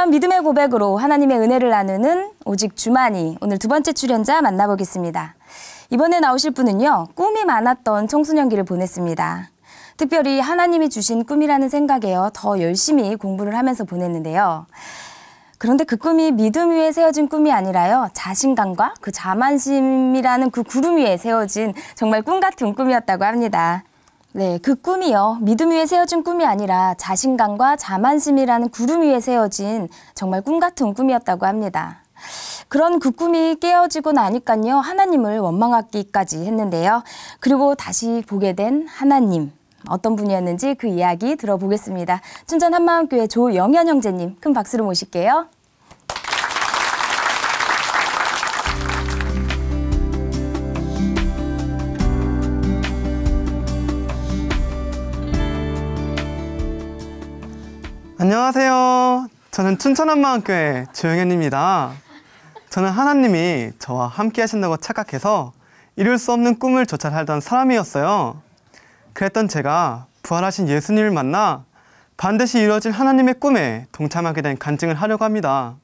이런 믿음의 고백으로 하나님의 은혜를 나누는 오직 주만이 오늘 두 번째 출연자 만나보겠습니다. 이번에 나오실 분은요, 꿈이 많았던 청소년기를 보냈습니다. 특별히 하나님이 주신 꿈이라는 생각에요, 더 열심히 공부를 하면서 보냈는데요. 그런데 그 꿈이 믿음 위에 세워진 꿈이 아니라요, 자신감과 그 자만심이라는 그 구름 위에 세워진 정말 꿈 같은 꿈이었다고 합니다. 네, 그 꿈이요, 믿음 위에 세워진 꿈이 아니라 자신감과 자만심이라는 구름 위에 세워진 정말 꿈 같은 꿈이었다고 합니다. 그런 그 꿈이 깨어지고 나니까요, 하나님을 원망하기까지 했는데요. 그리고 다시 보게 된 하나님, 어떤 분이었는지 그 이야기 들어보겠습니다. 춘천 한마음교회 조영현 형제님, 큰 박수로 모실게요. 안녕하세요. 저는 춘천 한마음교회 조영현입니다. 저는 하나님이 저와 함께 하신다고 착각해서 이룰 수 없는 꿈을 쫓아 살던 사람이었어요. 그랬던 제가 부활하신 예수님을 만나 반드시 이루어질 하나님의 꿈에 동참하게 된 간증을 하려고 합니다.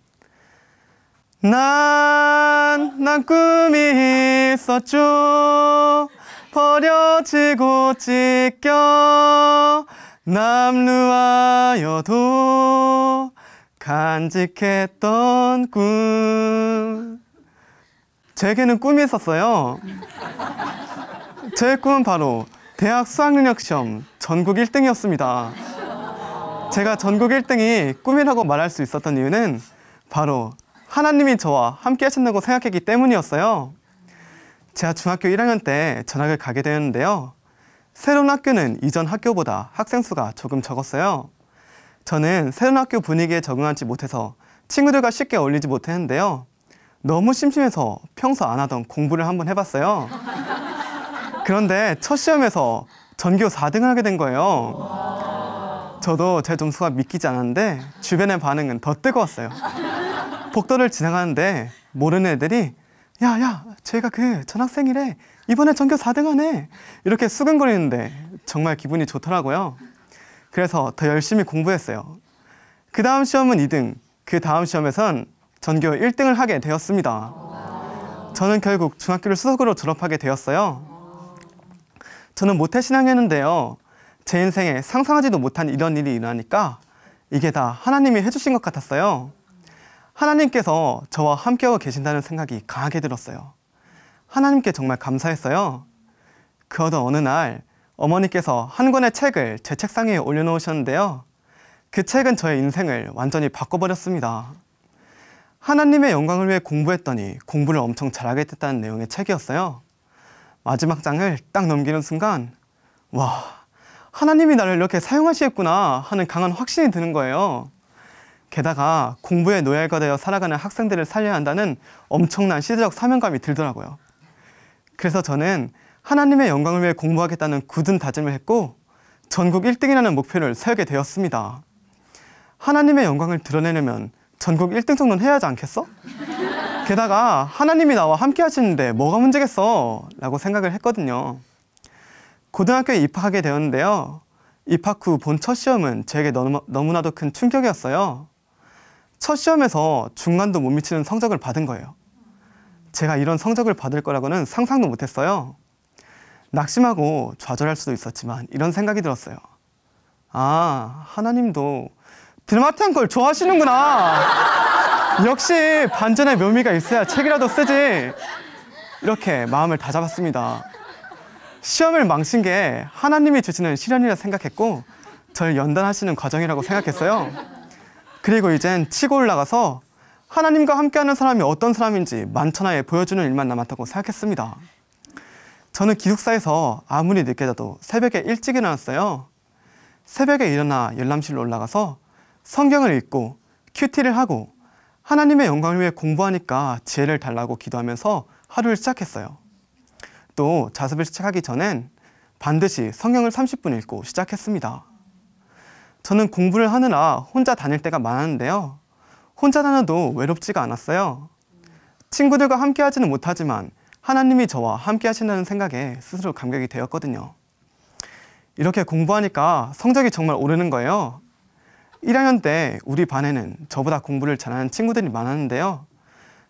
난 꿈이 있었죠. 버려지고 찢겨 남루하여도 간직했던 꿈. 제게는 꿈이 있었어요. 제 꿈은 바로 대학 수학능력시험 전국 1등이었습니다. 제가 전국 1등이 꿈이라고 말할 수 있었던 이유는 바로 하나님이 저와 함께 하신다고 생각했기 때문이었어요. 제가 중학교 1학년 때 전학을 가게 되었는데요. 새로운 학교는 이전 학교보다 학생 수가 조금 적었어요. 저는 새로운 학교 분위기에 적응하지 못해서 친구들과 쉽게 어울리지 못했는데요. 너무 심심해서 평소 안 하던 공부를 한번 해봤어요. 그런데 첫 시험에서 전교 4등을 하게 된 거예요. 저도 제 점수가 믿기지 않았는데 주변의 반응은 더 뜨거웠어요. 복도를 지나가는데 모르는 애들이 야, 쟤가 그 전학생이래. 이번에 전교 4등 하네. 이렇게 수근거리는데 정말 기분이 좋더라고요. 그래서 더 열심히 공부했어요. 그 다음 시험은 2등, 그 다음 시험에선 전교 1등을 하게 되었습니다. 저는 결국 중학교를 수석으로 졸업하게 되었어요. 저는 모태신앙이었는데요. 제 인생에 상상하지도 못한 이런 일이 일어나니까 이게 다 하나님이 해주신 것 같았어요. 하나님께서 저와 함께하고 계신다는 생각이 강하게 들었어요. 하나님께 정말 감사했어요. 그러던 어느 날 어머니께서 한 권의 책을 제 책상 위에 올려놓으셨는데요. 그 책은 저의 인생을 완전히 바꿔버렸습니다. 하나님의 영광을 위해 공부했더니 공부를 엄청 잘하게 됐다는 내용의 책이었어요. 마지막 장을 딱 넘기는 순간 와, 하나님이 나를 이렇게 사용하시겠구나 하는 강한 확신이 드는 거예요. 게다가 공부에 노예가 되어 살아가는 학생들을 살려야 한다는 엄청난 시대적 사명감이 들더라고요. 그래서 저는 하나님의 영광을 위해 공부하겠다는 굳은 다짐을 했고 전국 1등이라는 목표를 세우게 되었습니다. 하나님의 영광을 드러내려면 전국 1등 정도는 해야 하지 않겠어? 게다가 하나님이 나와 함께 하시는데 뭐가 문제겠어? 라고 생각을 했거든요. 고등학교에 입학하게 되었는데요. 입학 후 본 첫 시험은 저에게 너무나도 큰 충격이었어요. 첫 시험에서 중간도 못 미치는 성적을 받은 거예요. 제가 이런 성적을 받을 거라고는 상상도 못했어요. 낙심하고 좌절할 수도 있었지만 이런 생각이 들었어요. 아, 하나님도 드라마틱한 걸 좋아하시는구나. 역시 반전의 묘미가 있어야 책이라도 쓰지. 이렇게 마음을 다잡았습니다. 시험을 망친 게 하나님이 주시는 시련이라 생각했고 저를 연단하시는 과정이라고 생각했어요. 그리고 이젠 치고 올라가서 하나님과 함께하는 사람이 어떤 사람인지 만천하에 보여주는 일만 남았다고 생각했습니다. 저는 기숙사에서 아무리 늦게 자도 새벽에 일찍 일어났어요. 새벽에 일어나 열람실로 올라가서 성경을 읽고 큐티를 하고 하나님의 영광을 위해 공부하니까 지혜를 달라고 기도하면서 하루를 시작했어요. 또 자습을 시작하기 전엔 반드시 성경을 30분 읽고 시작했습니다. 저는 공부를 하느라 혼자 다닐 때가 많았는데요. 혼자 다녀도 외롭지가 않았어요. 친구들과 함께 하지는 못하지만 하나님이 저와 함께 하신다는 생각에 스스로 감격이 되었거든요. 이렇게 공부하니까 성적이 정말 오르는 거예요. 1학년 때 우리 반에는 저보다 공부를 잘하는 친구들이 많았는데요.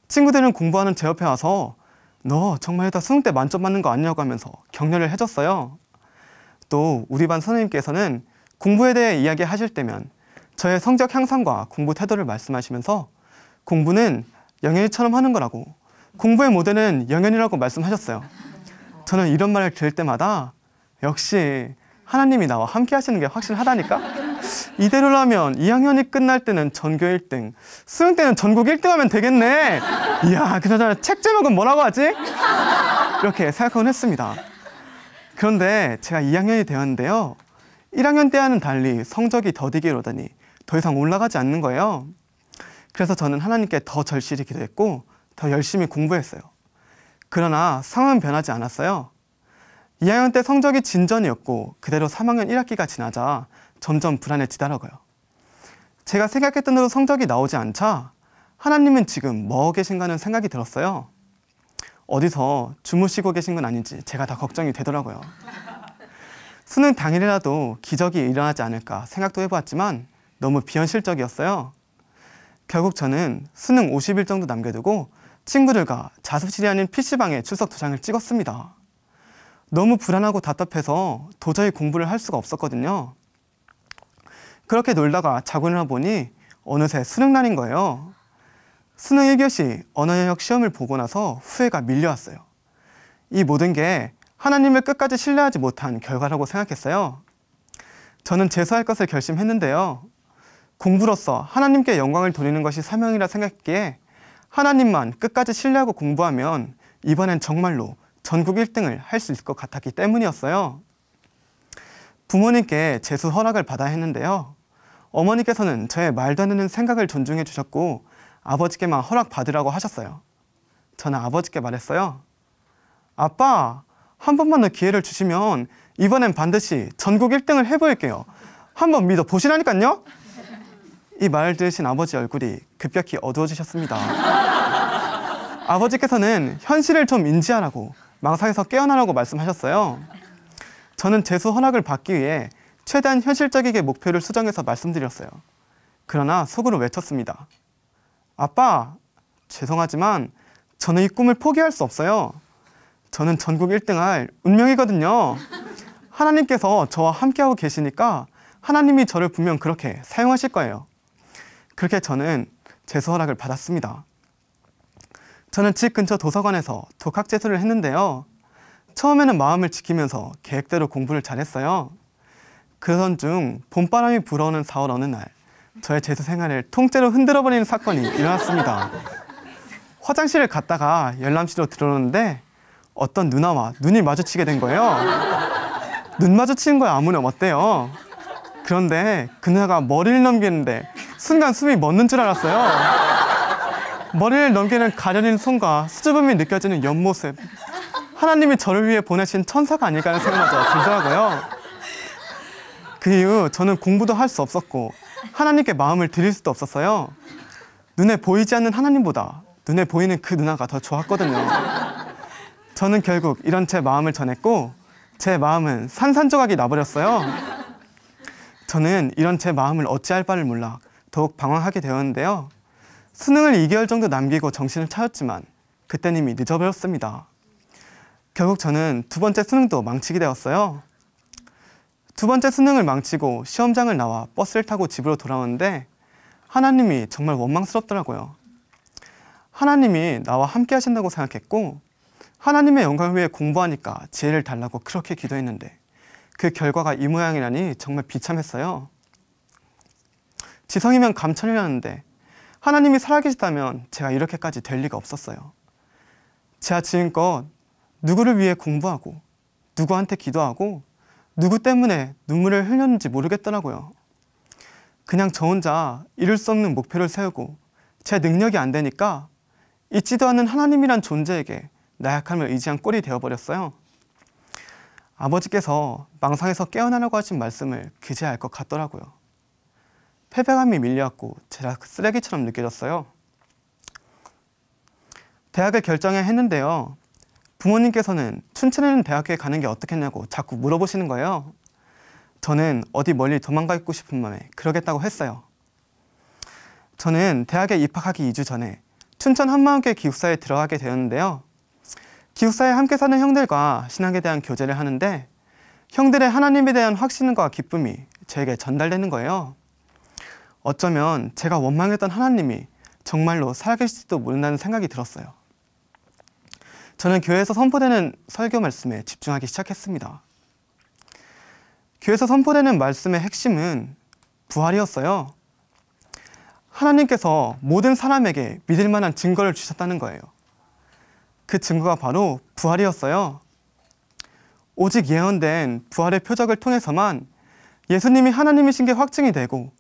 친구들은 공부하는 제 옆에 와서 너 정말 이러다 수능 때 만점 맞는 거 아니냐고 하면서 격려를 해줬어요. 또 우리 반 선생님께서는 공부에 대해 이야기하실 때면 저의 성적 향상과 공부 태도를 말씀하시면서 공부는 영현이처럼 하는 거라고, 공부의 모델은 영현이라고 말씀하셨어요. 저는 이런 말을 들을 때마다 역시 하나님이 나와 함께 하시는 게 확실하다니까? 이대로라면 2학년이 끝날 때는 전교 1등, 수능 때는 전국 1등 하면 되겠네. 이야, 그나저나 책 제목은 뭐라고 하지? 이렇게 생각하곤 했습니다. 그런데 제가 2학년이 되었는데요. 1학년 때와는 달리 성적이 더디게 오르더니 더 이상 올라가지 않는 거예요. 그래서 저는 하나님께 더 절실히 기도했고 더 열심히 공부했어요. 그러나 상황은 변하지 않았어요. 2학년 때 성적이 진전이었고 그대로 3학년 1학기가 지나자 점점 불안해지더라고요. 제가 생각했던 대로 성적이 나오지 않자 하나님은 지금 뭐 계신가 하는 생각이 들었어요. 어디서 주무시고 계신 건 아닌지 제가 다 걱정이 되더라고요. 수능 당일이라도 기적이 일어나지 않을까 생각도 해보았지만 너무 비현실적이었어요. 결국 저는 수능 50일 정도 남겨두고 친구들과 자습실이 아닌 PC방에 출석 도장을 찍었습니다. 너무 불안하고 답답해서 도저히 공부를 할 수가 없었거든요. 그렇게 놀다가 자고 일어나 보니 어느새 수능 날인 거예요. 수능 1교시 언어 영역 시험을 보고 나서 후회가 밀려왔어요. 이 모든 게 하나님을 끝까지 신뢰하지 못한 결과라고 생각했어요. 저는 재수할 것을 결심했는데요. 공부로서 하나님께 영광을 돌리는 것이 사명이라 생각했기에 하나님만 끝까지 신뢰하고 공부하면 이번엔 정말로 전국 1등을 할 수 있을 것 같았기 때문이었어요. 부모님께 재수 허락을 받아야 했는데요. 어머니께서는 저의 말도 안 되는 생각을 존중해 주셨고 아버지께만 허락 받으라고 하셨어요. 저는 아버지께 말했어요. 아빠, 한 번만 더 기회를 주시면 이번엔 반드시 전국 1등을 해보일게요. 한번 믿어 보시라니까요. 이 말을 들으신 아버지 얼굴이 급격히 어두워지셨습니다. 아버지께서는 현실을 좀 인지하라고 망상에서 깨어나라고 말씀하셨어요. 저는 재수 허락을 받기 위해 최대한 현실적이게 목표를 수정해서 말씀드렸어요. 그러나 속으로 외쳤습니다. 아빠, 죄송하지만 저는 이 꿈을 포기할 수 없어요. 저는 전국 1등할 운명이거든요. 하나님께서 저와 함께하고 계시니까 하나님이 저를 분명 그렇게 사용하실 거예요. 그렇게 저는 재수 허락을 받았습니다. 저는 집 근처 도서관에서 독학재수를 했는데요. 처음에는 마음을 지키면서 계획대로 공부를 잘했어요. 그러던 중 봄바람이 불어오는 4월 어느 날 저의 재수 생활을 통째로 흔들어버리는 사건이 일어났습니다. 화장실을 갔다가 열람실로 들어오는데 어떤 누나와 눈이 마주치게 된 거예요. 눈 마주치는 거야 아무렴 어때요? 그런데 그 누나가 머리를 넘기는데 순간 숨이 멎는 줄 알았어요. 머리를 넘기는 가려진 손과 수줍음이 느껴지는 옆모습. 하나님이 저를 위해 보내신 천사가 아닐까 하는 생각마저 들더라고요. 그 이후 저는 공부도 할 수 없었고 하나님께 마음을 드릴 수도 없었어요. 눈에 보이지 않는 하나님보다 눈에 보이는 그 누나가 더 좋았거든요. 저는 결국 이런 제 마음을 전했고 제 마음은 산산조각이 나버렸어요. 저는 이런 제 마음을 어찌할 바를 몰라 더욱 방황하게 되었는데요. 수능을 2개월 정도 남기고 정신을 차렸지만 그땐 이미 늦어버렸습니다. 결국 저는 두 번째 수능도 망치게 되었어요. 두 번째 수능을 망치고 시험장을 나와 버스를 타고 집으로 돌아오는데 하나님이 정말 원망스럽더라고요. 하나님이 나와 함께 하신다고 생각했고 하나님의 영광을 위해 공부하니까 지혜를 달라고 그렇게 기도했는데 그 결과가 이 모양이라니 정말 비참했어요. 지성이면 감천이라는데 하나님이 살아계시다면 제가 이렇게까지 될 리가 없었어요. 제가 지금껏 누구를 위해 공부하고 누구한테 기도하고 누구 때문에 눈물을 흘렸는지 모르겠더라고요. 그냥 저 혼자 이룰 수 없는 목표를 세우고 제 능력이 안 되니까 있지도 않은 하나님이란 존재에게 나약함을 의지한 꼴이 되어버렸어요. 아버지께서 망상에서 깨어나라고 하신 말씀을 그제야 알 것 같더라고요. 패배감이 밀려왔고 제가 쓰레기처럼 느껴졌어요. 대학을 결정해야 했는데요. 부모님께서는 춘천에 있는 대학교에 가는 게 어떻겠냐고 자꾸 물어보시는 거예요. 저는 어디 멀리 도망가 있고 싶은 마음에 그러겠다고 했어요. 저는 대학에 입학하기 2주 전에 춘천 한마음교회 기숙사에 들어가게 되었는데요. 기숙사에 함께 사는 형들과 신앙에 대한 교제를 하는데 형들의 하나님에 대한 확신과 기쁨이 저에게 전달되는 거예요. 어쩌면 제가 원망했던 하나님이 정말로 살아계실지도 모른다는 생각이 들었어요. 저는 교회에서 선포되는 설교 말씀에 집중하기 시작했습니다. 교회에서 선포되는 말씀의 핵심은 부활이었어요. 하나님께서 모든 사람에게 믿을 만한 증거를 주셨다는 거예요. 그 증거가 바로 부활이었어요. 오직 예언된 부활의 표적을 통해서만 예수님이 하나님이신 게 확증이 되고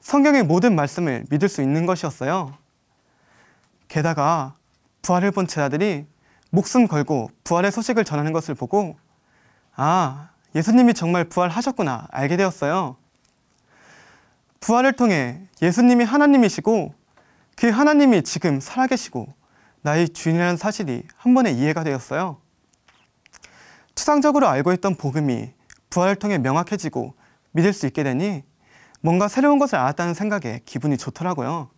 성경의 모든 말씀을 믿을 수 있는 것이었어요. 게다가 부활을 본 제자들이 목숨 걸고 부활의 소식을 전하는 것을 보고 아, 예수님이 정말 부활하셨구나 알게 되었어요. 부활을 통해 예수님이 하나님이시고 그 하나님이 지금 살아계시고 나의 주인이라는 사실이 한 번에 이해가 되었어요. 추상적으로 알고 있던 복음이 부활을 통해 명확해지고 믿을 수 있게 되니 뭔가 새로운 것을 알았다는 생각에 기분이 좋더라고요.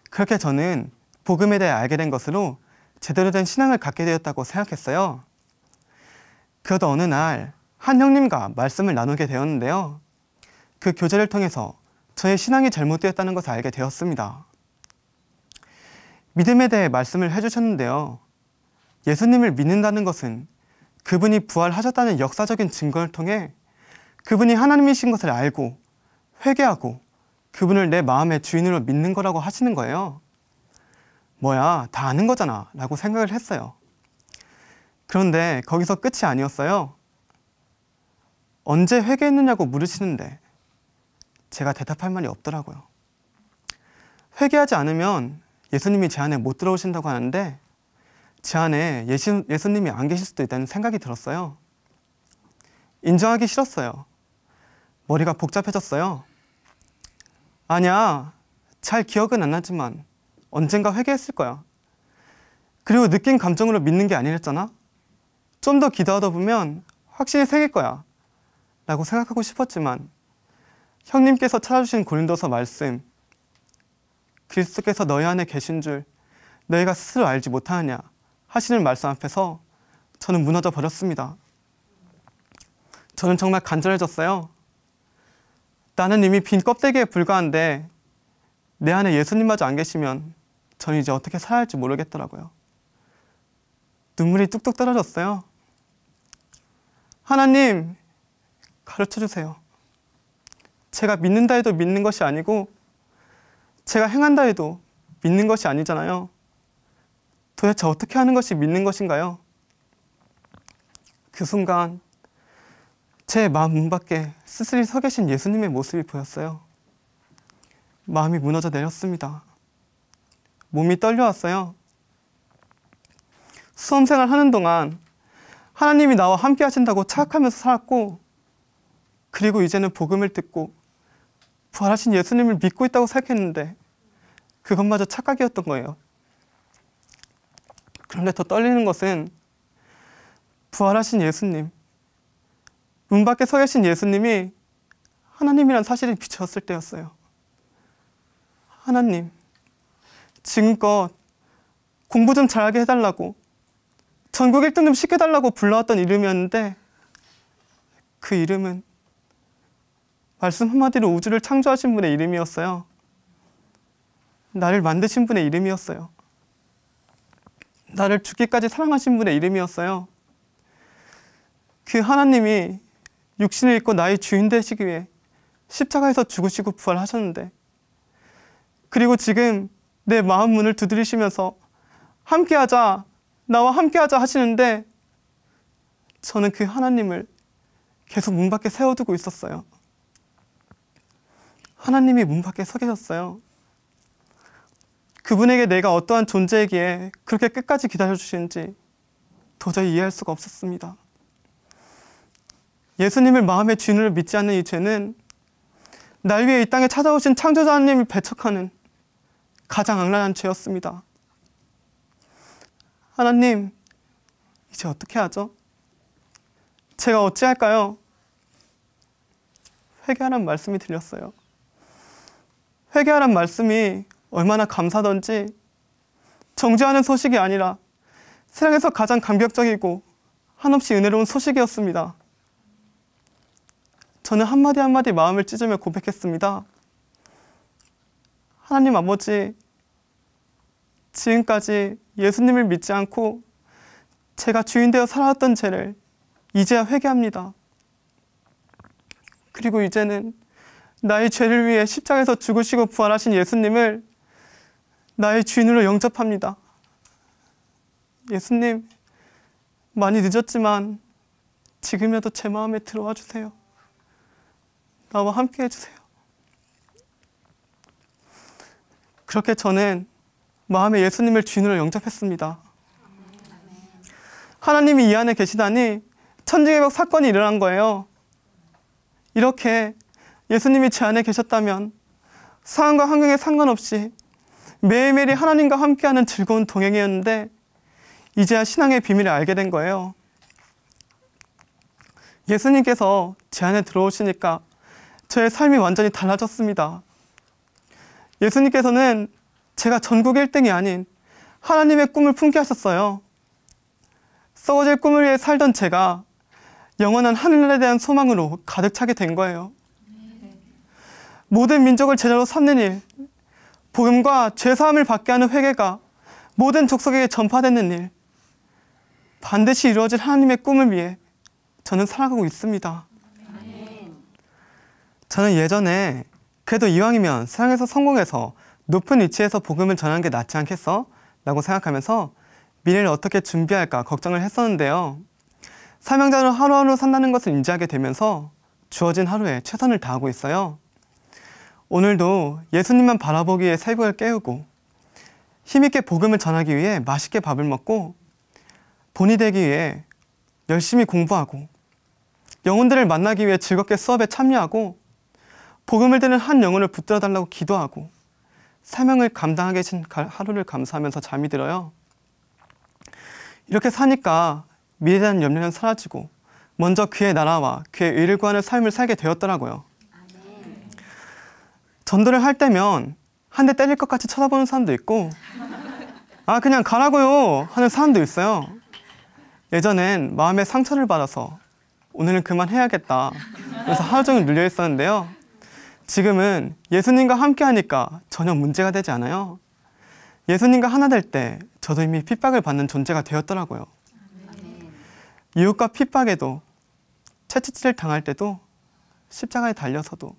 그렇게 저는 복음에 대해 알게 된 것으로 제대로 된 신앙을 갖게 되었다고 생각했어요. 그러다 어느 날 한 형님과 말씀을 나누게 되었는데요. 그 교제를 통해서 저의 신앙이 잘못되었다는 것을 알게 되었습니다. 믿음에 대해 말씀을 해주셨는데요. 예수님을 믿는다는 것은 그분이 부활하셨다는 역사적인 증거를 통해 그분이 하나님이신 것을 알고 회개하고 그분을 내 마음의 주인으로 믿는 거라고 하시는 거예요. 뭐야, 다 아는 거잖아 라고 생각을 했어요. 그런데 거기서 끝이 아니었어요. 언제 회개했느냐고 물으시는데 제가 대답할 말이 없더라고요. 회개하지 않으면 예수님이 제 안에 못 들어오신다고 하는데 제 안에 예수님이 안 계실 수도 있다는 생각이 들었어요. 인정하기 싫었어요. 머리가 복잡해졌어요. 아니야, 잘 기억은 안 나지만 언젠가 회개했을 거야. 그리고 느낀 감정으로 믿는 게 아니랬잖아. 좀 더 기도하다 보면 확실히 생길 거야 라고 생각하고 싶었지만 형님께서 찾아주신 고린도서 말씀 그리스도께서 너희 안에 계신 줄 너희가 스스로 알지 못하느냐 하시는 말씀 앞에서 저는 무너져 버렸습니다. 저는 정말 간절해졌어요. 나는 이미 빈 껍데기에 불과한데 내 안에 예수님마저 안 계시면 저는 이제 어떻게 살아야 할지 모르겠더라고요. 눈물이 뚝뚝 떨어졌어요. 하나님, 가르쳐주세요. 제가 믿는다 해도 믿는 것이 아니고 제가 행한다 해도 믿는 것이 아니잖아요. 도대체 어떻게 하는 것이 믿는 것인가요? 그 순간 제 마음 문밖에 쓸쓸히 서 계신 예수님의 모습이 보였어요. 마음이 무너져 내렸습니다. 몸이 떨려왔어요. 수험생활 하는 동안 하나님이 나와 함께 하신다고 착각하면서 살았고 그리고 이제는 복음을 듣고 부활하신 예수님을 믿고 있다고 생각했는데 그것마저 착각이었던 거예요. 그런데 더 떨리는 것은 부활하신 예수님, 문 밖에 서 계신 예수님이 하나님이란 사실이 비춰졌을 때였어요. 하나님, 지금껏 공부 좀 잘하게 해달라고 전국 1등 좀 시켜달라고 불러왔던 이름이었는데 그 이름은 말씀 한마디로 우주를 창조하신 분의 이름이었어요. 나를 만드신 분의 이름이었어요. 나를 죽기까지 사랑하신 분의 이름이었어요. 그 하나님이 육신을 입고 나의 주인 되시기 위해 십자가에서 죽으시고 부활하셨는데 그리고 지금 내 마음 문을 두드리시면서 함께하자, 나와 함께하자 하시는데 저는 그 하나님을 계속 문 밖에 세워두고 있었어요. 하나님이 문 밖에 서 계셨어요. 그분에게 내가 어떠한 존재이기에 그렇게 끝까지 기다려주시는지 도저히 이해할 수가 없었습니다. 예수님을 마음의 주인으로 믿지 않는 이 죄는 날 위해 이 땅에 찾아오신 창조자 하나님을 배척하는 가장 악랄한 죄였습니다. 하나님, 이제 어떻게 하죠? 제가 어찌할까요? 회개하라는 말씀이 들렸어요. 회개하라는 말씀이 얼마나 감사하던지 정죄하는 소식이 아니라 세상에서 가장 감격적이고 한없이 은혜로운 소식이었습니다. 저는 한마디 한마디 마음을 찢으며 고백했습니다. 하나님 아버지, 지금까지 예수님을 믿지 않고 제가 주인 되어 살아왔던 죄를 이제야 회개합니다. 그리고 이제는 나의 죄를 위해 십자가에서 죽으시고 부활하신 예수님을 나의 주인으로 영접합니다. 예수님, 많이 늦었지만 지금이라도 제 마음에 들어와 주세요. 나와 함께 해주세요. 그렇게 저는 마음에 예수님을 주인으로 영접했습니다. 하나님이 이 안에 계시다니 천지개벽 사건이 일어난 거예요. 이렇게 예수님이 제 안에 계셨다면 상황과 환경에 상관없이 매일매일이 하나님과 함께하는 즐거운 동행이었는데 이제야 신앙의 비밀을 알게 된 거예요. 예수님께서 제 안에 들어오시니까 저의 삶이 완전히 달라졌습니다. 예수님께서는 제가 전국 1등이 아닌 하나님의 꿈을 품게 하셨어요. 썩어질 꿈을 위해 살던 제가 영원한 하늘에 대한 소망으로 가득 차게 된 거예요. 모든 민족을 제자로 삼는 일, 복음과 죄사함을 받게 하는 회개가 모든 족속에게 전파되는 일, 반드시 이루어질 하나님의 꿈을 위해 저는 살아가고 있습니다. 저는 예전에 그래도 이왕이면 세상에서 성공해서 높은 위치에서 복음을 전하는 게 낫지 않겠어? 라고 생각하면서 미래를 어떻게 준비할까 걱정을 했었는데요. 사명자로 하루하루 산다는 것을 인지하게 되면서 주어진 하루에 최선을 다하고 있어요. 오늘도 예수님만 바라보기 위해 새벽을 깨우고 힘있게 복음을 전하기 위해 맛있게 밥을 먹고 본이 되기 위해 열심히 공부하고 영혼들을 만나기 위해 즐겁게 수업에 참여하고 복음을 듣는 한 영혼을 붙들어 달라고 기도하고 사명을 감당하게 하신 하루를 감사하면서 잠이 들어요. 이렇게 사니까 미래에 대한 염려는 사라지고 먼저 그의 나라와 그의 의를 구하는 삶을 살게 되었더라고요. 전도를 할 때면 한 대 때릴 것 같이 쳐다보는 사람도 있고 아 그냥 가라고요 하는 사람도 있어요. 예전엔 마음에 상처를 받아서 오늘은 그만해야겠다 그래서 하루 종일 눌려 있었는데요. 지금은 예수님과 함께 하니까 전혀 문제가 되지 않아요. 예수님과 하나 될 때 저도 이미 핍박을 받는 존재가 되었더라고요. 이웃과 핍박에도 채찍질을 당할 때도 십자가에 달려서도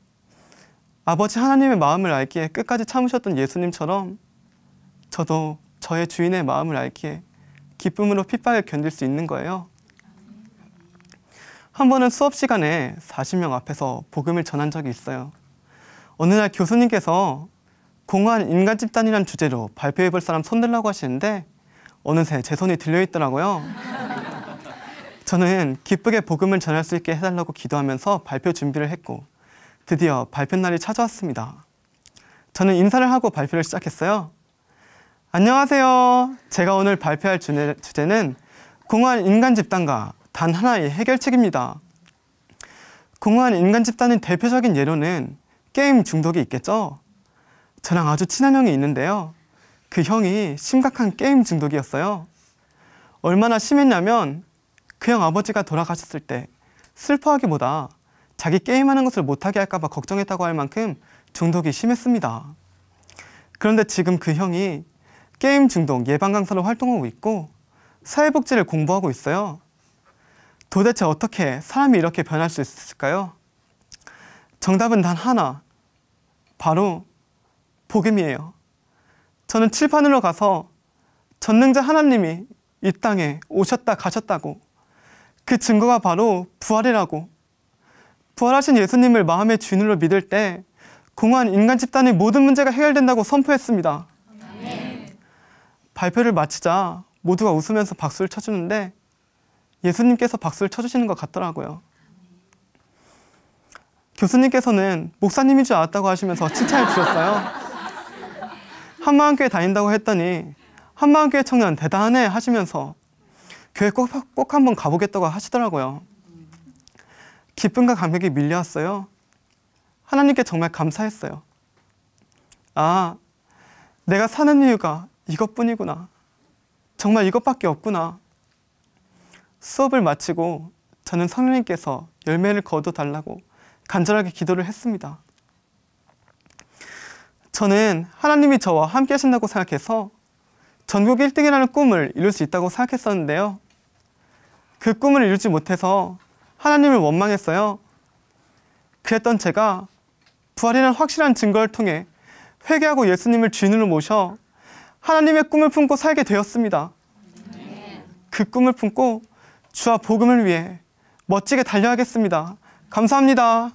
아버지 하나님의 마음을 알기에 끝까지 참으셨던 예수님처럼 저도 저의 주인의 마음을 알기에 기쁨으로 핍박을 견딜 수 있는 거예요. 한 번은 수업 시간에 40명 앞에서 복음을 전한 적이 있어요. 어느 날 교수님께서 공허한 인간 집단이란 주제로 발표해 볼 사람 손들라고 하시는데 어느새 제 손이 들려 있더라고요. 저는 기쁘게 복음을 전할 수 있게 해달라고 기도하면서 발표 준비를 했고 드디어 발표 날이 찾아왔습니다. 저는 인사를 하고 발표를 시작했어요. 안녕하세요. 제가 오늘 발표할 주제는 공허한 인간 집단과 단 하나의 해결책입니다. 공허한 인간 집단의 대표적인 예로는 게임 중독이 있겠죠? 저랑 아주 친한 형이 있는데요. 그 형이 심각한 게임 중독이었어요. 얼마나 심했냐면 그 형 아버지가 돌아가셨을 때 슬퍼하기보다 자기 게임하는 것을 못하게 할까 봐 걱정했다고 할 만큼 중독이 심했습니다. 그런데 지금 그 형이 게임 중독 예방 강사로 활동하고 있고 사회복지를 공부하고 있어요. 도대체 어떻게 사람이 이렇게 변할 수 있을까요? 정답은 단 하나, 바로 복음이에요. 저는 칠판으로 가서 전능자 하나님이 이 땅에 오셨다 가셨다고 그 증거가 바로 부활이라고 부활하신 예수님을 마음의 주인으로 믿을 때 공허한 인간 집단의 모든 문제가 해결된다고 선포했습니다. 발표를 마치자 모두가 웃으면서 박수를 쳐주는데 예수님께서 박수를 쳐주시는 것 같더라고요. 교수님께서는 목사님인 줄 알았다고 하시면서 칭찬해 주셨어요. 한마음교회 다닌다고 했더니 한마음교회 청년 대단하네 하시면서 교회 꼭 한번 가보겠다고 하시더라고요. 기쁨과 감격이 밀려왔어요. 하나님께 정말 감사했어요. 아, 내가 사는 이유가 이것뿐이구나. 정말 이것밖에 없구나. 수업을 마치고 저는 성령님께서 열매를 거둬달라고 간절하게 기도를 했습니다. 저는 하나님이 저와 함께 하신다고 생각해서 전국 1등이라는 꿈을 이룰 수 있다고 생각했었는데요. 그 꿈을 이루지 못해서 하나님을 원망했어요. 그랬던 제가 부활이라는 확실한 증거를 통해 회개하고 예수님을 주인으로 모셔 하나님의 꿈을 품고 살게 되었습니다. 그 꿈을 품고 주와 복음을 위해 멋지게 달려가겠습니다. 감사합니다.